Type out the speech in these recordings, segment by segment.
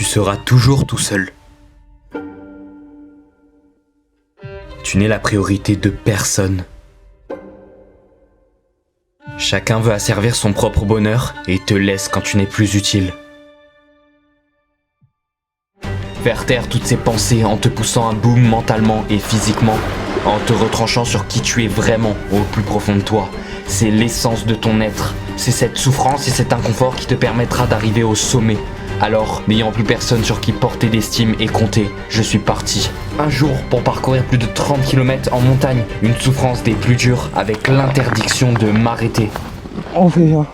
tu seras toujours tout seul. Tu n'es la priorité de personne. Chacun veut asservir son propre bonheur et te laisse quand tu n'es plus utile. Faire taire toutes ces pensées en te poussant à bout mentalement et physiquement, en te retranchant sur qui tu es vraiment au plus profond de toi. C'est l'essence de ton être. C'est cette souffrance et cet inconfort qui te permettra d'arriver au sommet. Alors, n'ayant plus personne sur qui porter d'estime et compter, je suis parti. Un jour pour parcourir plus de 30 km en montagne. Une souffrance des plus dures avec l'interdiction de m'arrêter. On fait bien.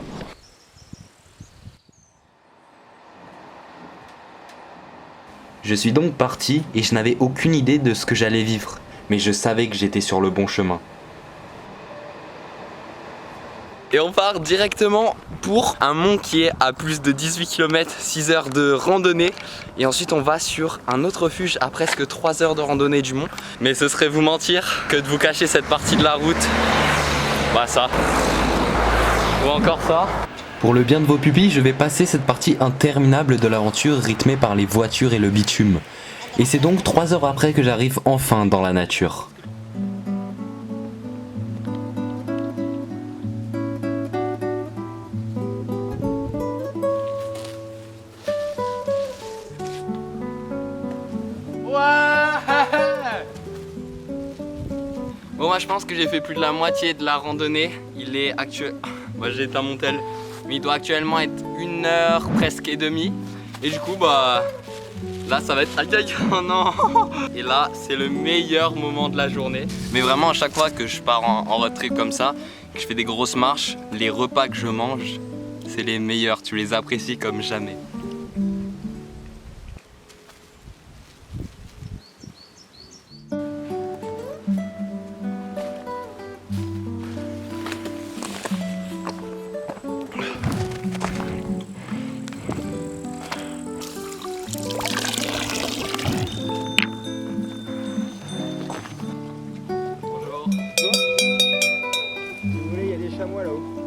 Je suis donc parti et je n'avais aucune idée de ce que j'allais vivre. Mais je savais que j'étais sur le bon chemin. Et on part directement pour un mont qui est à plus de 18 km, 6 heures de randonnée. Et ensuite on va sur un autre refuge à presque 3 heures de randonnée du mont. Mais ce serait vous mentir que de vous cacher cette partie de la route. Bah ça. Ou encore ça. Pour le bien de vos pupilles, je vais passer cette partie interminable de l'aventure rythmée par les voitures et le bitume. Et c'est donc 3 heures après que j'arrive enfin dans la nature. Bon, moi je pense que j'ai fait plus de la moitié de la randonnée. Il est actuel. Moi j'ai éteint mon tel. Mais il doit actuellement être 1 heure presque et demie. Et du coup, bah. Là ça va être. Aïe aïe, oh non. Et là, c'est le meilleur moment de la journée. Mais vraiment, à chaque fois que je pars en road trip comme ça, que je fais des grosses marches, les repas que je mange, c'est les meilleurs. Tu les apprécies comme jamais.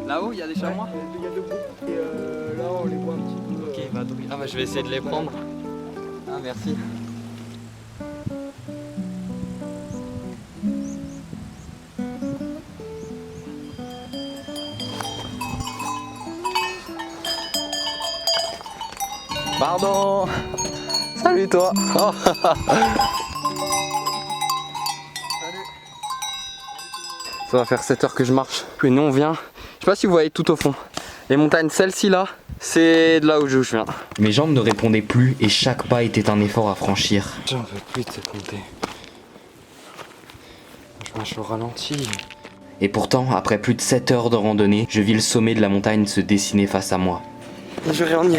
Là-haut, il y a des chamois. Il y a 2 groupes et là on les voit un petit peu. Ok, bah, je vais essayer de les prendre. Ah, merci. Pardon. Salut toi. Oh. Ça va faire 7 heures que je marche. Et nous on vient. Je sais pas si vous voyez tout au fond. Les montagnes, celle-ci là, c'est de là où je viens. Mes jambes ne répondaient plus et chaque pas était un effort à franchir. J'en peux plus de cette montée. Je marche au ralenti. Et pourtant, après plus de 7 heures de randonnée, je vis le sommet de la montagne se dessiner face à moi. Je vais en y.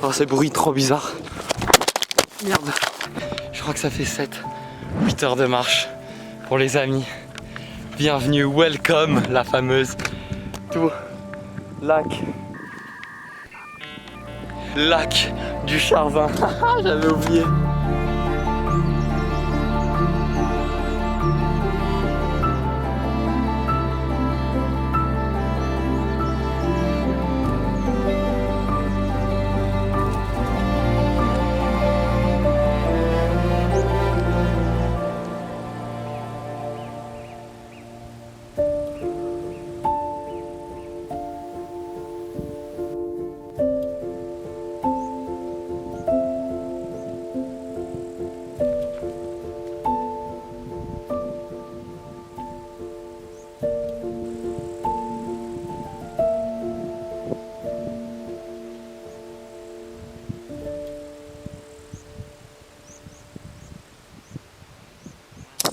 Oh, ce bruit trop bizarre. Merde. Je crois que ça fait 8 heures de marche pour les amis. Bienvenue, welcome, la fameuse tour lac du Chardin. J'avais oublié.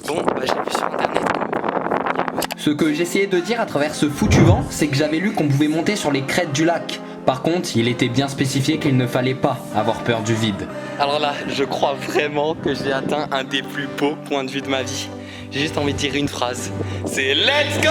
Bon, bah j'ai vu sur internet que... Ce que j'essayais de dire à travers ce foutu vent, c'est que j'avais lu qu'on pouvait monter sur les crêtes du lac. Par contre, il était bien spécifié qu'il ne fallait pas avoir peur du vide. Alors là, je crois vraiment que j'ai atteint un des plus beaux points de vue de ma vie. J'ai juste envie de dire une phrase. C'est Let's go!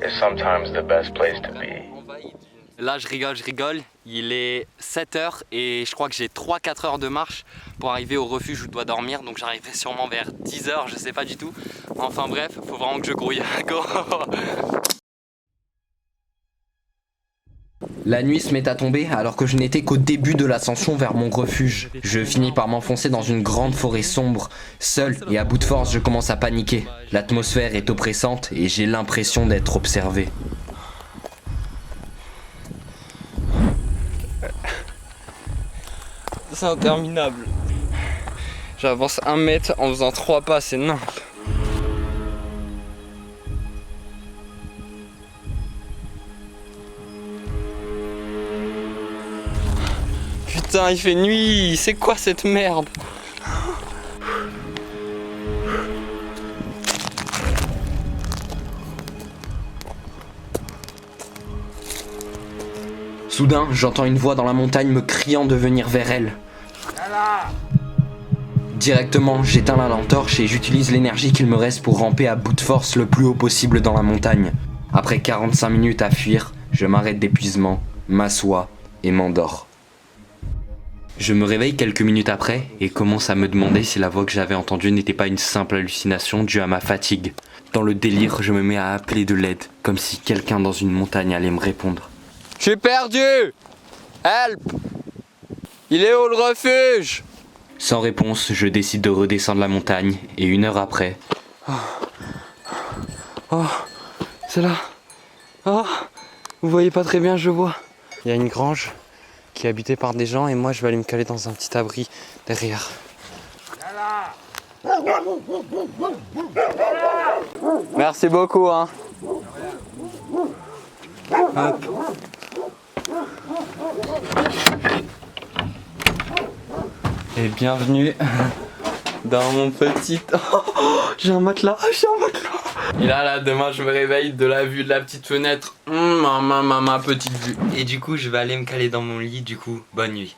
is sometimes the best place to be. Là je rigole, il est 7h et je crois que j'ai 3-4 heures de marche pour arriver au refuge où je dois dormir, donc j'arriverai sûrement vers 10h, je sais pas du tout. Enfin bref, faut vraiment que je grouille. Go. La nuit se met à tomber alors que je n'étais qu'au début de l'ascension vers mon refuge. Je finis par m'enfoncer dans une grande forêt sombre. Seul et à bout de force, je commence à paniquer. L'atmosphère est oppressante et j'ai l'impression d'être observé. C'est interminable. J'avance 1 mètre en faisant 3 pas, c'est n'importe. Putain, il fait nuit, c'est quoi cette merde? Soudain, j'entends une voix dans la montagne me criant de venir vers elle. Directement, j'éteins la lampe torche et j'utilise l'énergie qu'il me reste pour ramper à bout de force le plus haut possible dans la montagne. Après 45 minutes à fuir, je m'arrête d'épuisement, m'assois et m'endors. Je me réveille quelques minutes après et commence à me demander si la voix que j'avais entendue n'était pas une simple hallucination due à ma fatigue. Dans le délire, je me mets à appeler de l'aide, comme si quelqu'un dans une montagne allait me répondre. Je suis perdu! Help! Il est où le refuge? Sans réponse, je décide de redescendre la montagne et 1 heure après... Oh, c'est là. Oh, vous voyez pas très bien, je vois. Il y a une grange qui est habitée par des gens et moi je vais aller me caler dans un petit abri derrière. Merci beaucoup, hein. Hop. Et bienvenue dans mon petit... Oh, j'ai un matelas, Et là, demain je me réveille de la vue de la petite fenêtre. Ma petite vue. Et du coup, je vais aller me caler dans mon lit, du coup, bonne nuit.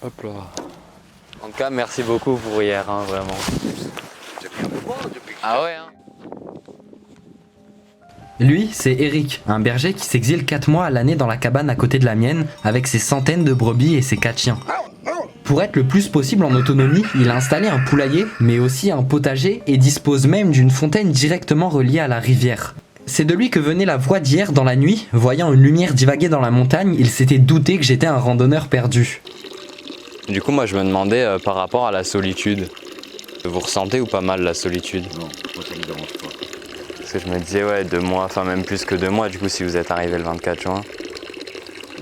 Hop là. En tout cas, merci beaucoup pour hier, hein, vraiment. Ah ouais, hein. Lui, c'est Eric, un berger qui s'exile 4 mois à l'année dans la cabane à côté de la mienne, avec ses centaines de brebis et ses 4 chiens. Pour être le plus possible en autonomie, il a installé un poulailler, mais aussi un potager, et dispose même d'une fontaine directement reliée à la rivière. C'est de lui que venait la voix d'hier dans la nuit. Voyant une lumière divaguer dans la montagne, il s'était douté que j'étais un randonneur perdu. Du coup, moi, je me demandais par rapport à la solitude. Vous ressentez ou pas mal la solitude? Non, moi ça me dérange pas. Parce que je me disais, ouais, 2 mois, enfin même plus que 2 mois, du coup, si vous êtes arrivé le 24 juin.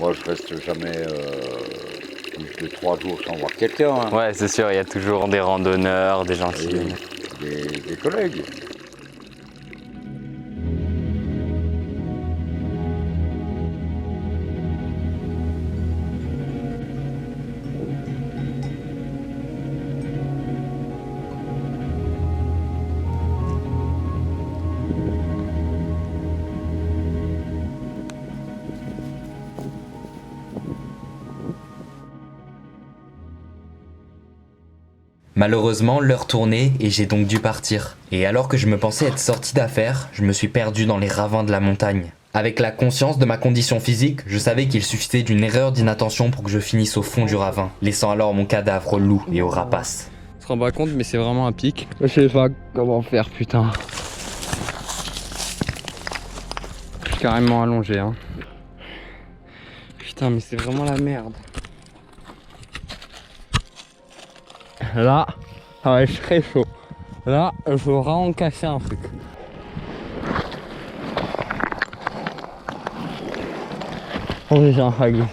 Moi je reste jamais plus de 3 jours sans voir quelqu'un. Hein. Ouais, c'est sûr, il y a toujours des randonneurs, des gens qui viennent. Des collègues. Malheureusement, l'heure tournait et j'ai donc dû partir. Et alors que je me pensais être sorti d'affaires, je me suis perdu dans les ravins de la montagne. Avec la conscience de ma condition physique, je savais qu'il suffisait d'une erreur d'inattention pour que je finisse au fond du ravin, laissant alors mon cadavre aux loups et aux rapaces. Je me rends pas compte, mais c'est vraiment un pic. Je sais pas comment faire, putain. Je suis carrément allongé, hein. Putain, mais c'est vraiment la merde. Là, ça va être très chaud. Là, il faut vraiment casser un truc. On fait ça, Haggy.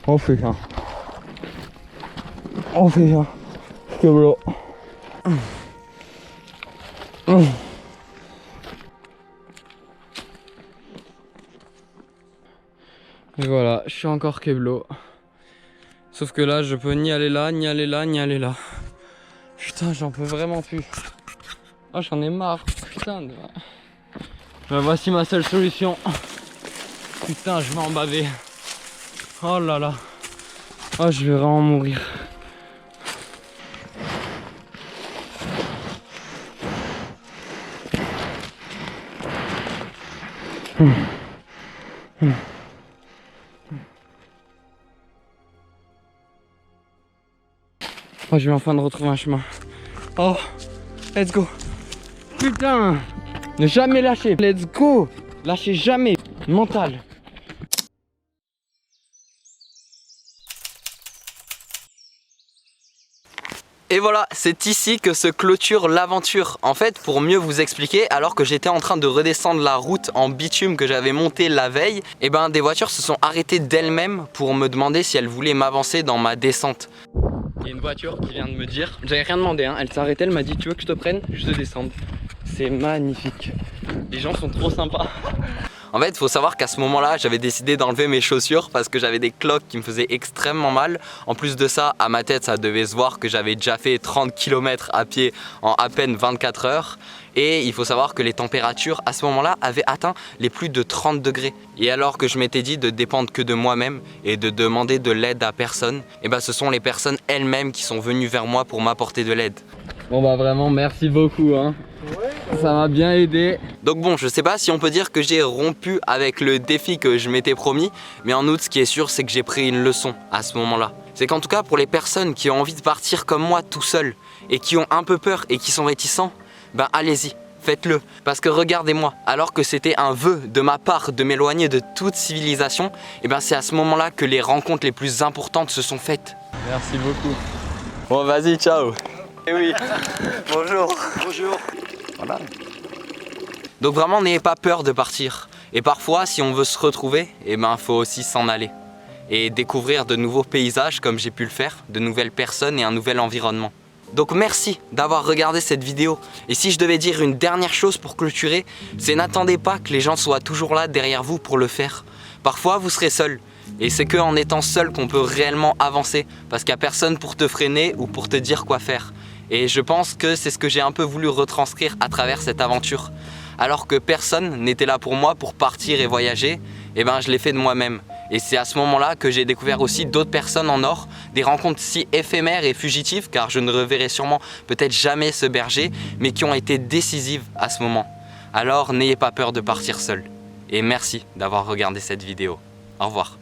On fait ça. On fait ça. Keblo. Et voilà, je suis encore Keblo. Sauf que là, je peux ni aller là, ni aller là, ni aller là. Putain, j'en peux vraiment plus. Ah, j'en ai marre. Putain. Voici ma seule solution. Putain, je vais en baver. Oh là là. Oh, je vais vraiment mourir. Oh, je vais enfin retrouver un chemin. Oh, let's go. Putain, ne jamais lâcher. Let's go. Lâchez jamais. Mental. Et voilà, c'est ici que se clôture l'aventure. En fait, pour mieux vous expliquer, alors que j'étais en train de redescendre la route en bitume que j'avais montée la veille, et ben des voitures se sont arrêtées d'elles-mêmes pour me demander si elles voulaient m'avancer dans ma descente. Il y a une voiture qui vient de me dire, j'avais rien demandé, hein. Elle s'est arrêtée, elle m'a dit tu veux que je te prenne, je te descende. C'est magnifique. Les gens sont trop sympas. En fait, il faut savoir qu'à ce moment-là, j'avais décidé d'enlever mes chaussures parce que j'avais des cloques qui me faisaient extrêmement mal. En plus de ça, à ma tête, ça devait se voir que j'avais déjà fait 30 km à pied en à peine 24 heures. Et il faut savoir que les températures à ce moment-là avaient atteint les plus de 30 degrés. Et alors que je m'étais dit de dépendre que de moi-même et de demander de l'aide à personne, et ben ce sont les personnes elles-mêmes qui sont venues vers moi pour m'apporter de l'aide. Bon bah vraiment merci beaucoup hein. Ça m'a bien aidé. Donc bon, je sais pas si on peut dire que j'ai rompu avec le défi que je m'étais promis, mais en outre ce qui est sûr c'est que j'ai pris une leçon à ce moment-là. C'est qu'en tout cas pour les personnes qui ont envie de partir comme moi tout seul et qui ont un peu peur et qui sont réticents, ben allez-y, faites-le. Parce que regardez-moi, alors que c'était un vœu de ma part de m'éloigner de toute civilisation, et ben c'est à ce moment-là que les rencontres les plus importantes se sont faites. Merci beaucoup. Bon vas-y, ciao. Eh oui, bonjour. Bonjour. Voilà. Donc vraiment n'ayez pas peur de partir. Et parfois si on veut se retrouver, eh ben faut aussi s'en aller. Et découvrir de nouveaux paysages comme j'ai pu le faire, de nouvelles personnes et un nouvel environnement. Donc merci d'avoir regardé cette vidéo. Et si je devais dire une dernière chose pour clôturer, c'est n'attendez pas que les gens soient toujours là derrière vous pour le faire. Parfois vous serez seul. Et c'est qu'en étant seul qu'on peut réellement avancer. Parce qu'il n'y a personne pour te freiner ou pour te dire quoi faire. Et je pense que c'est ce que j'ai un peu voulu retranscrire à travers cette aventure. Alors que personne n'était là pour moi pour partir et voyager, et ben je l'ai fait de moi-même. Et c'est à ce moment-là que j'ai découvert aussi d'autres personnes en or, des rencontres si éphémères et fugitives, car je ne reverrai sûrement peut-être jamais ce berger, mais qui ont été décisives à ce moment. Alors n'ayez pas peur de partir seul. Et merci d'avoir regardé cette vidéo. Au revoir.